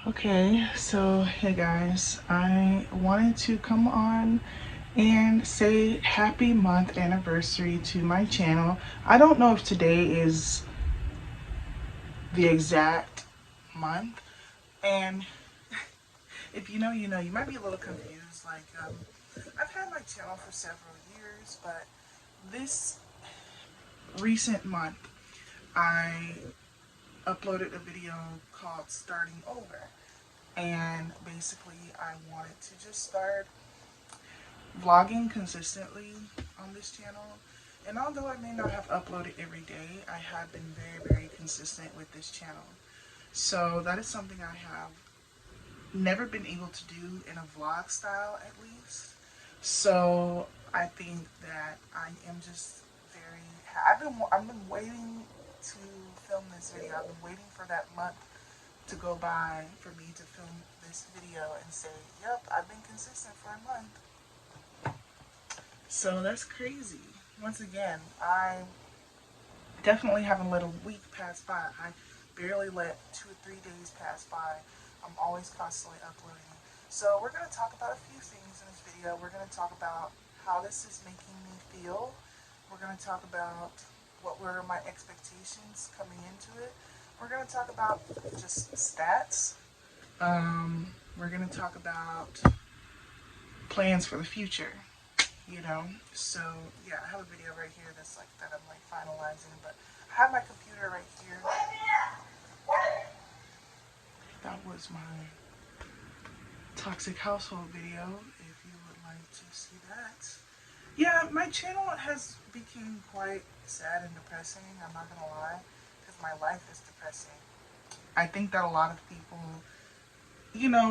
Okay, so hey guys, I wanted to come on and say happy month anniversary to my channel. I don't know if today is the exact month, and if you know, you know. You might be a little confused. I've had my channel for several years, but this recent month, I uploaded a video called Starting Over. And basically, I wanted to just start vlogging consistently on this channel. And although I may not have uploaded every day, I have been very consistent with this channel. So that is something I have never been able to do in a vlog style, at least. So I think that I am just very, I've been waiting to film this video. I've been waiting for that month to go by for me to film this video and say, yep, I've been consistent for a month. So that's crazy. Once again, I definitely haven't let a week pass by. I barely let 2 or 3 days pass by. I'm always constantly uploading. So we're going to talk about a few things in this video. We're going to talk about how this is making me feel. We're going to talk about what were my expectations coming into it. We're going to talk about just stats. We're going to talk about plans for the future. So yeah, I have a video right here that's like that I'm like finalizing, but I have my computer right here. That was my toxic household video, if you would like to see that. Yeah, my channel has become quite sad and depressing, I'm not gonna lie, because my life is depressing. I think that a lot of people,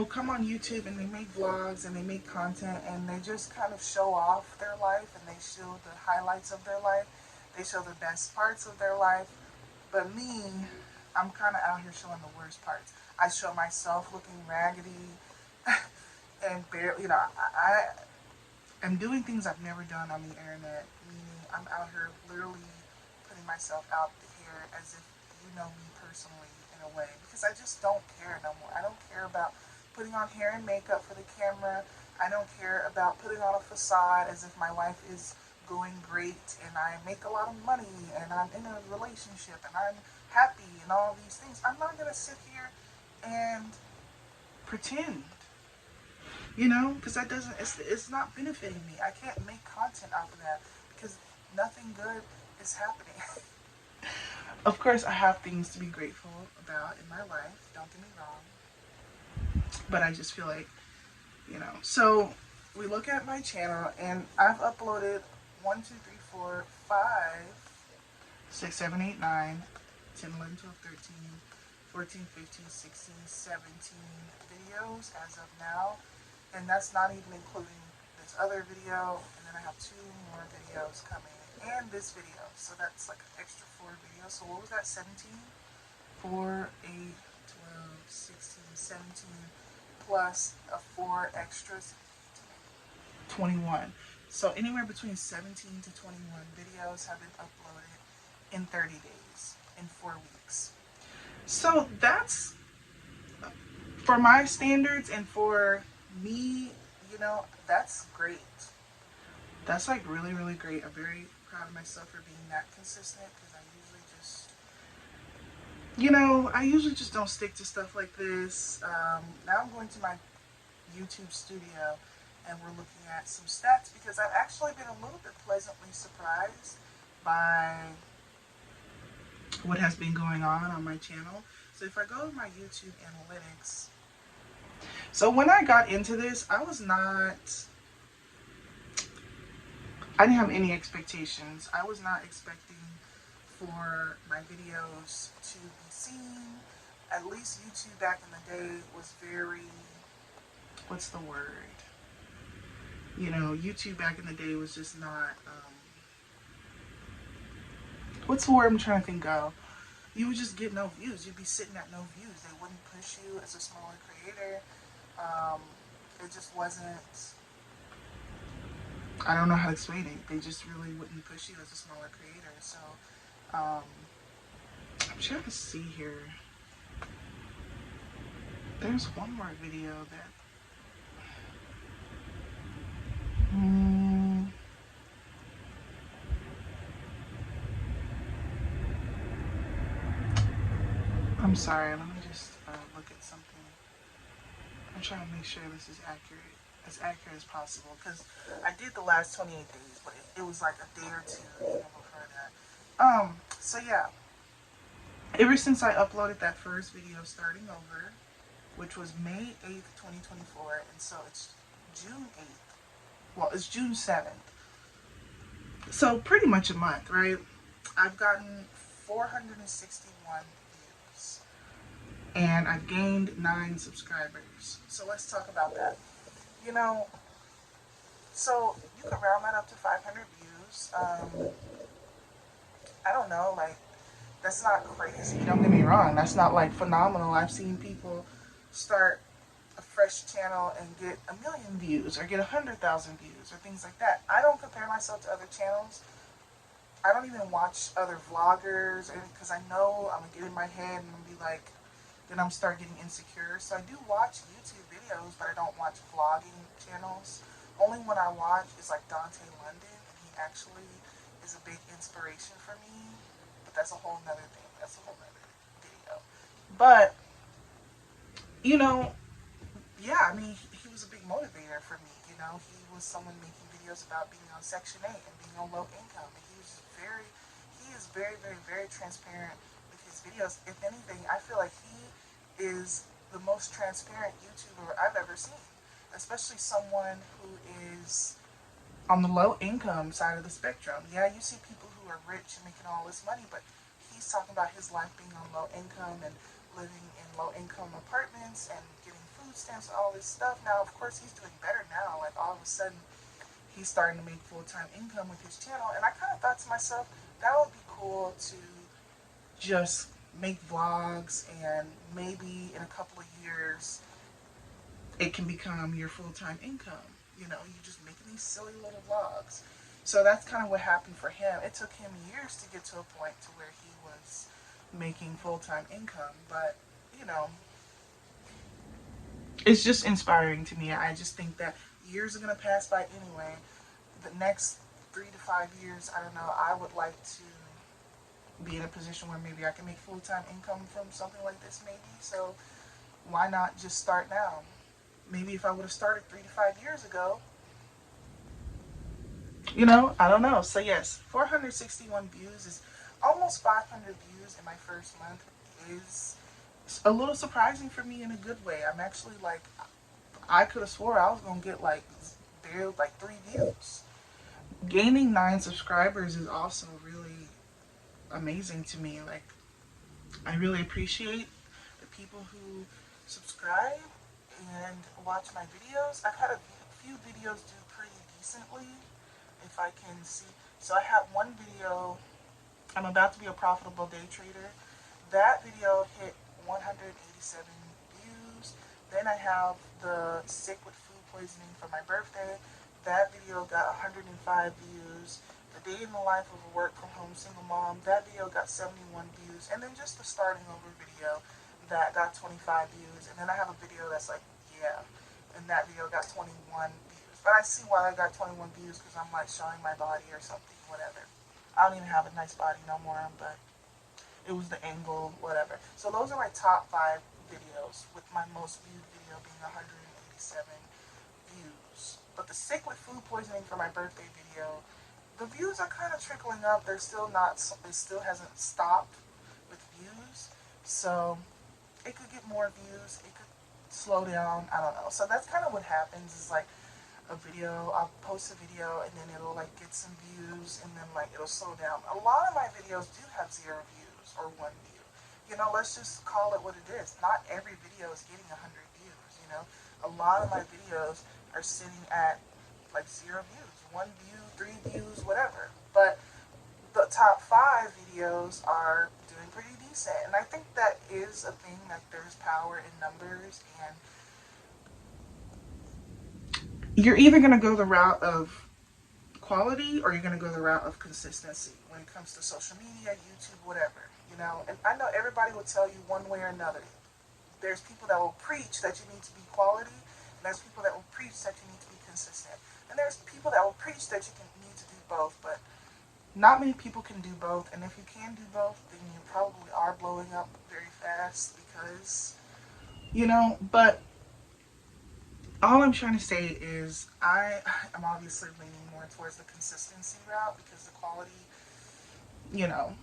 come on YouTube and they make vlogs and they make content and they just kind of show off their life and they show the highlights of their life. They show the best parts of their life. But me, I'm kind of out here showing the worst parts. I show myself looking raggedy and barely, I am doing things I've never done on the internet, meaning I'm out here literally putting myself out here as if you know me personally in a way, because I just don't care no more. I don't care about putting on hair and makeup for the camera. I don't care about putting on a facade as if my life is going great and I make a lot of money and I'm in a relationship and I'm happy and all these things. I'm not going to sit here and pretend, because that doesn't, it's not benefiting me. I can't make content off of that because nothing good is happening. Of course, I have things to be grateful about in my life, don't get me wrong, but I just feel like, So we look at my channel, and I've uploaded 1, 2, 3, 4, 5, 6, 7, 8, 9, 10, 11, 12, 13, 14, 15, 16, 17 videos as of now. And that's not even including this other video. And then I have 2 more videos coming. And this video. So that's like an extra 4 videos. So what was that? 17? 4, 8, 12, 16, 17. Plus a 4 extras. 21. So anywhere between 17 to 21 videos have been uploaded in 30 days, in 4 weeks. So that's, for my standards and for me, that's great. That's like really great. I'm very proud of myself for being that consistent, because I usually just don't stick to stuff like this. Now I'm going to my YouTube studio and we're looking at some stats, because I've actually been a little bit pleasantly surprised by what has been going on my channel. So if I go to my YouTube analytics, so when I got into this, I didn't have any expectations. I was not expecting for my videos to be seen. At least YouTube back in the day was very, what's the word? YouTube back in the day was just not, what's the word I'm trying to think of? You would just get no views. You'd be sitting at no views. They wouldn't push you as a smaller creator. It just wasn't, I don't know how to explain it. They just really wouldn't push you as a smaller creator. So, I'm trying to see here. There's one more video that mm, I'm sorry, let me just look at something. I'm trying to make sure this is accurate, as accurate as possible, because I did the last 28 days, but it was like a day or two even before that. So yeah, ever since I uploaded that first video starting over, which was May 8th, 2024, and so it's June 8th. Well, it's June 7th. So pretty much a month, right? I've gotten 461 views and I've gained 9 subscribers. So let's talk about that. You know, so you can round that up to 500 views. I don't know, like, that's not crazy. Don't get me wrong. That's not like phenomenal. I've seen people start a fresh channel and get 1,000,000 views or get 100,000 views or things like that. I don't compare myself to other channels. I don't even watch other vloggers because I know I'm gonna get in my head and I'm gonna be like, then I'm start getting insecure. So I do watch YouTube videos, but I don't watch vlogging channels. Only one I watch is like Dante London, and he actually is a big inspiration for me. But that's a whole nother thing. That's a whole nother video. But you know, yeah, I mean, he was a big motivator for me. You know, he was someone making videos about being on Section 8 and being on low income. And he is very, very, very transparent with his videos. If anything, I feel like he is the most transparent YouTuber I've ever seen, especially someone who is on the low income side of the spectrum. Yeah, you see people who are rich and making all this money, but he's talking about his life being on low income and living in low income apartments and getting food stamps and all this stuff. Now, of course, he's doing better now. Like, all of a sudden, he's starting to make full-time income with his channel. And I kind of thought to myself, that would be cool to just make vlogs, and maybe in a couple of years, it can become your full-time income. You know, you just making these silly little vlogs. So that's kind of what happened for him. It took him years to get to a point to where he was making full-time income. But, you know, it's just inspiring to me. I just think that years are going to pass by anyway. The next 3 to 5 years, I don't know, I would like to be in a position where maybe I can make full-time income from something like this maybe. So why not just start now? Maybe if I would have started 3 to 5 years ago, you know, I don't know. So yes, 461 views is almost 500 views in my first month is a little surprising for me in a good way. I'm actually like, I could have swore I was going to get like, barely like 3 views. Gaining 9 subscribers is also really amazing to me. Like, I really appreciate the people who subscribe and watch my videos. I've had a few videos do pretty decently, if I can see. So I have one video, I'm about to be a profitable day trader. That video hit 187 views. Then I have the sick with food poisoning for my birthday. That video got 105 views. The day in the life of a work from home single mom, that video got 71 views. And then just the starting over video that got 25 views. And then I have a video that's like, yeah, and that video got 21 views. But I see why I got 21 views, because I'm like showing my body or something, whatever. I don't even have a nice body no more, but it was the angle, whatever. So those are my top 5 videos, with my most viewed video being 187 views. But the sick with food poisoning for my birthday video, the views are kind of trickling up. They're still not, it still hasn't stopped with views. So it could get more views. It could slow down. I don't know. So that's kind of what happens, is like a video, I'll post a video and then it'll like get some views and then like it'll slow down. A lot of my videos do have 0 views or 1 view. You know, let's just call it what it is. Not every video is getting 100 views, you know. A lot of my videos are sitting at like 0 views, 1 view, 3 views, whatever. But the top 5 videos are doing pretty decent. And I think that is a thing, that there's power in numbers, and you're either going to go the route of quality or you're going to go the route of consistency when it comes to social media, YouTube, whatever, you know. And I know everybody will tell you one way or another. There's people that will preach that you need to be quality, and there's people that will preach that you need to be consistent. And there's people that will preach that you need to do both, but not many people can do both. And if you can do both, then you probably are blowing up very fast because, but all I'm trying to say is I am obviously leaning more towards the consistency route because the quality, you know,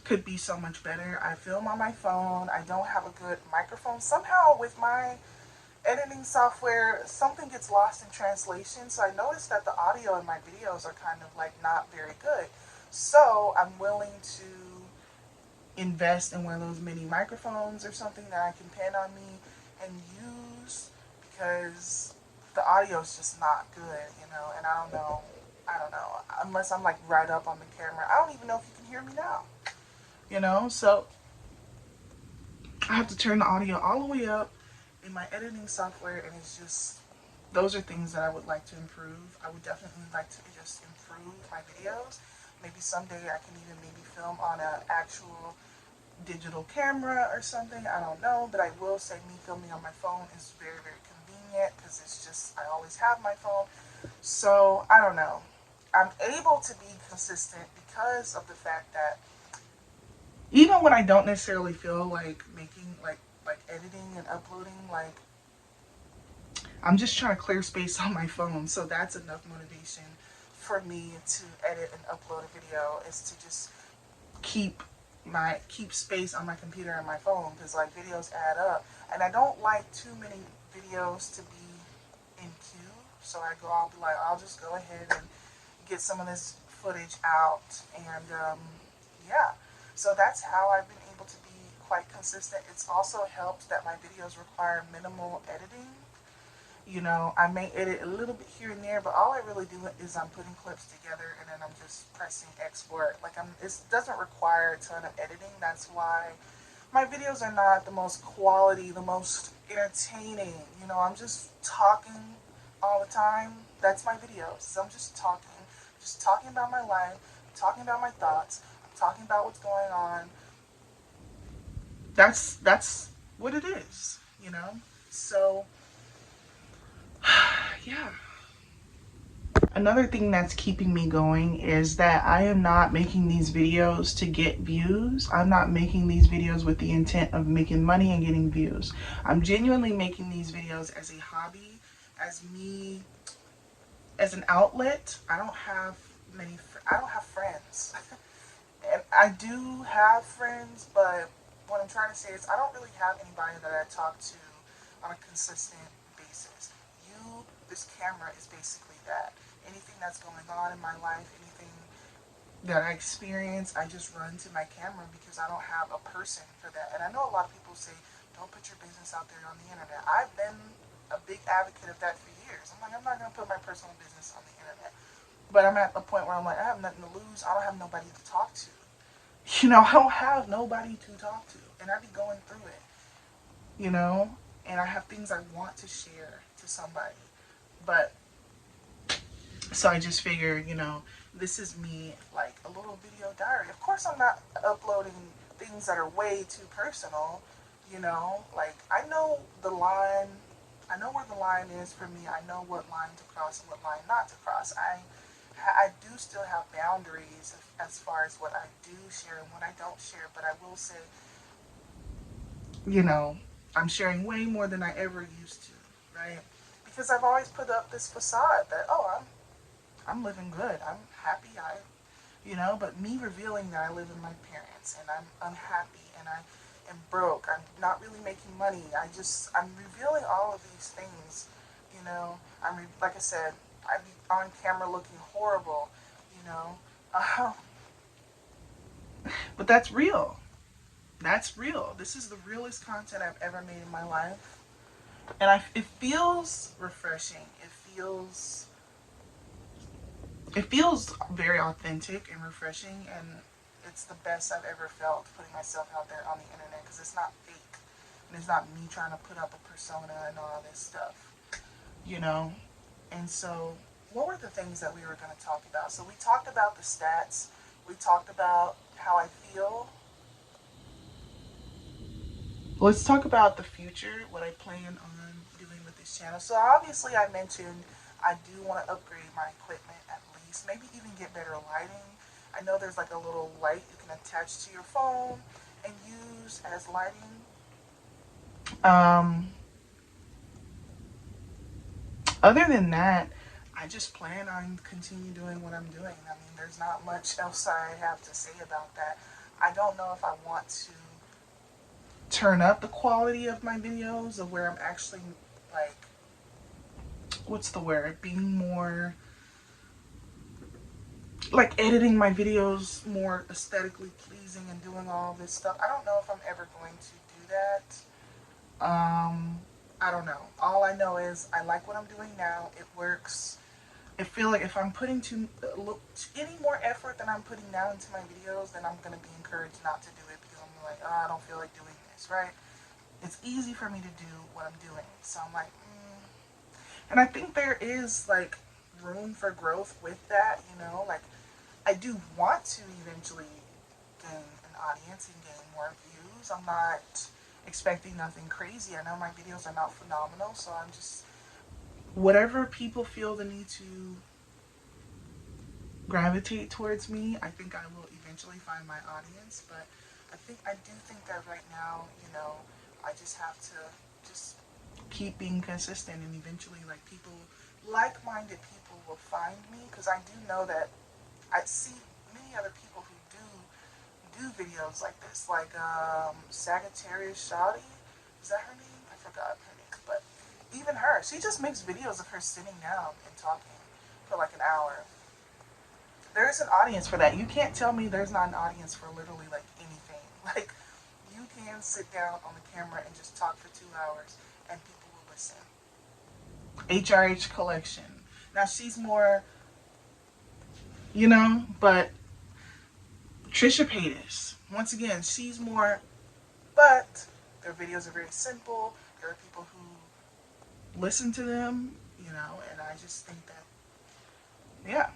could be so much better. I film on my phone. I don't have a good microphone. Somehow with my editing software, something gets lost in translation. So I noticed that the audio in my videos are kind of like not very good. So I'm willing to invest in one of those mini microphones or something that I can pan on me and use because the audio is just not good, and I don't know, unless I'm like right up on the camera. I don't even know if you can hear me now, so I have to turn the audio all the way up in my editing software, and it's just, those are things that I would like to improve. I would definitely like to just improve my videos. Maybe someday I can even maybe film on an actual digital camera or something. I don't know, but I will say me filming on my phone is very, very convenient because it's just, I always have my phone. So I don't know. I'm able to be consistent because of the fact that even when I don't necessarily feel like making like editing and uploading, like I'm just trying to clear space on my phone. So that's enough motivation for me to edit and upload a video, is to just keep space on my computer and my phone, because like videos add up, and I don't like too many videos to be in queue. So I'll be like, I'll just go ahead and get some of this footage out, and yeah. So that's how I've been able to be quite consistent. It's also helped that my videos require minimal editing. I may edit a little bit here and there, but all I really do is I'm putting clips together and then I'm just pressing export. It doesn't require a ton of editing. That's why my videos are not the most quality, the most entertaining. I'm just talking all the time. That's my videos. I'm just talking about my life, talking about my thoughts, talking about what's going on. That's what it is. So yeah. Another thing that's keeping me going is that I am not making these videos to get views. I'm not making these videos with the intent of making money and getting views. I'm genuinely making these videos as a hobby, as an outlet. I don't have friends. And I do have friends, but what I'm trying to say is I don't really have anybody that I talk to on a consistent basis. This camera is basically that. Anything that's going on in my life, anything that I experience, I just run to my camera because I don't have a person for that. And I know a lot of people say, don't put your business out there on the internet. I've been a big advocate of that for years. I'm like, I'm not going to put my personal business on the internet. But I'm at a point where I'm like, I have nothing to lose. I don't have nobody to talk to. I don't have nobody to talk to. And I be going through it, and I have things I want to share to somebody. But, so I just figured, this is me, like a little video diary. Of course, I'm not uploading things that are way too personal, like I know where the line is for me. I know what line to cross and what line not to cross. I do still have boundaries as far as what I do share and what I don't share, but I will say, I'm sharing way more than I ever used to, right? Because I've always put up this facade that, oh, I'm living good, I'm happy, but me revealing that I live with my parents and I'm unhappy and I am broke, I'm not really making money, I'm revealing all of these things, like I said, I be on camera looking horrible, but that's real. That's real. This is the realest content I've ever made in my life. And it feels refreshing. It feels very authentic and refreshing, and it's the best I've ever felt putting myself out there on the internet, because it's not fake. And it's not me trying to put up a persona and all this stuff. And so, what were the things that we were going to talk about? So we talked about the stats. We talked about how I feel. let's talk about the future, what I plan on doing with this channel. So obviously I mentioned I do want to upgrade my equipment at least, maybe even get better lighting. I know there's like a little light you can attach to your phone and use as lighting. Um, Other than that, I just plan on continue doing what I'm doing. I mean, there's not much else I have to say about that. I don't know if I want to turn up the quality of my videos of where I'm actually like, what's the word, being more like editing my videos more aesthetically pleasing and doing all this stuff. I don't know if I'm ever going to do that. I don't know. All I know is I like what I'm doing now. It works. I feel like if I'm putting any more effort than I'm putting now into my videos, then I'm going to be encouraged not to do it because I'm like, oh, I don't feel like doing this, right? It's easy for me to do what I'm doing. So I'm like, And I think there is like room for growth with that, like I do want to eventually gain an audience and gain more views. I'm not expecting nothing crazy. I know my videos are not phenomenal, so I'm just whatever people feel the need to gravitate towards me, I think I will eventually find my audience. But I do think that right now, I just have to just keep being consistent, and eventually like like-minded people will find me, because I do know that I see many other people who do videos like this, like Sagittarius Shawty. Is that her name? I forgot her name. But even her, she just makes videos of her sitting down and talking for like an hour. There is an audience for that. You can't tell me there's not an audience for literally like anything. Like, you can sit down on the camera and just talk for 2 hours and people will listen. HRH Collection. Now she's more, but Trisha Paytas, once again, she's more, but their videos are very simple. There are people who listen to them, and I just think that, yeah,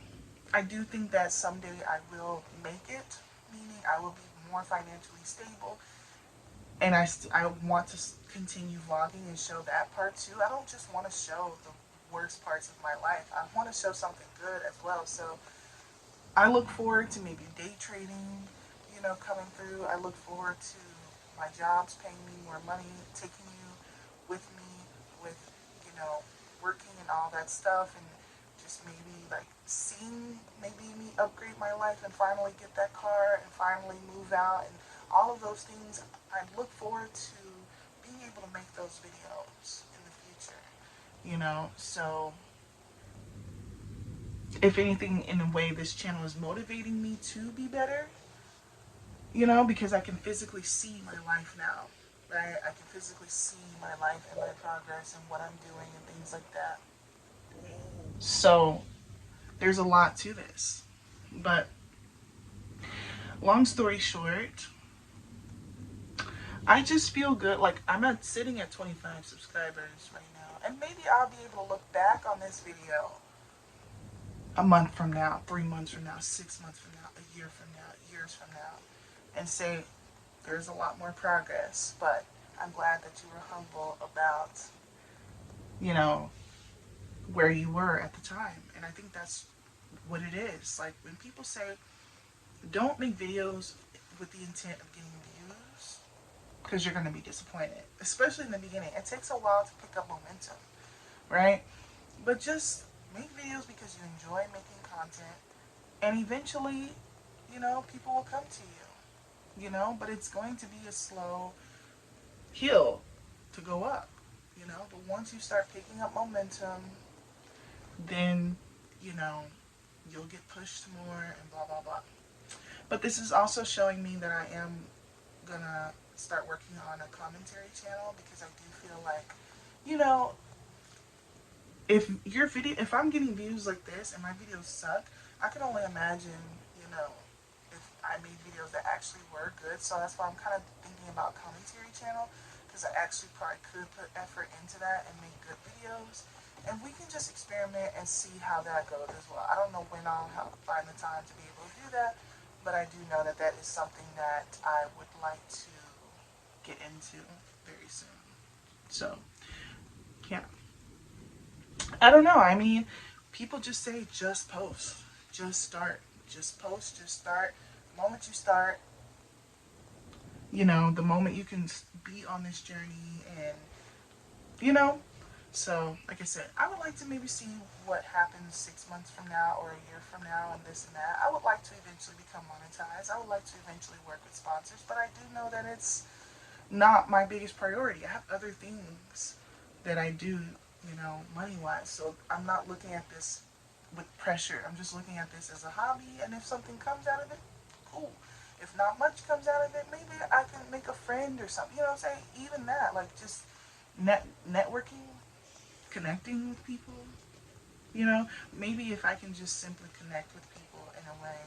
I do think that someday I will make it, meaning I will be more financially stable, and I want to continue vlogging and show that part too. I don't just want to show the worst parts of my life. I want to show something good as well. So I look forward to maybe day trading, coming through. I look forward to my jobs paying me more money, taking you with me with, working and all that stuff, and just maybe like seeing maybe me upgrade my life and finally get that car and finally move out and all of those things. I look forward to being able to make those videos in the future, so if anything, in a way, this channel is motivating me to be better, because I can physically see my life now, right? I can physically see my life and my progress and what I'm doing and things like that. So there's a lot to this. But long story short, I just feel good. Like, sitting at 25 subscribers right now. And maybe I'll be able to look back on this video a month from now, 3 months from now, 6 months from now, a year from now, years from now, and say there's a lot more progress. But I'm glad that you were humble about, where you were at the time. And I think that's what it is. Like, when people say, don't make videos with the intent of getting views, because you're going to be disappointed, especially in the beginning. It takes a while to pick up momentum, right? But just make videos because you enjoy making content, and eventually, people will come to but it's going to be a slow hill to go up, but once you start picking up momentum, then, you'll get pushed more and blah, blah, blah. But this is also showing me that I am gonna start working on a commentary channel, because I do feel like, if I'm getting views like this and my videos suck, I can only imagine, if I made videos that actually were good. So that's why I'm kind of thinking about commentary channel, because I actually probably could put effort into that and make good videos. And we can just experiment and see how that goes as well. I don't know when I'll find the time to be able to do that, but I do know that that is something that I would like to get into. very soon. So, yeah. I don't know. I mean, people just say just post, just start, just post, just start. The moment you start, the moment you can be on this journey and, you know, so like I said, I would like to maybe see what happens 6 months from now or a year from now and this and that. I would like to eventually become monetized. I would like to eventually work with sponsors, but I do know that it's not my biggest priority. I have other things that I do, money wise. So I'm not looking at this with pressure. I'm just looking at this as a hobby, and if something comes out of it, cool. If not much comes out of it, maybe I can make a friend or something. You know what I'm saying? Even that, like just networking, connecting with people. Maybe if I can just simply connect with people in a way,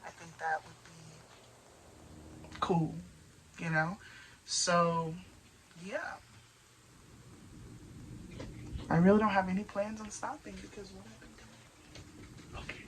I think that would be cool. You know, so yeah, I really don't have any plans on stopping because what I've been doing. Okay.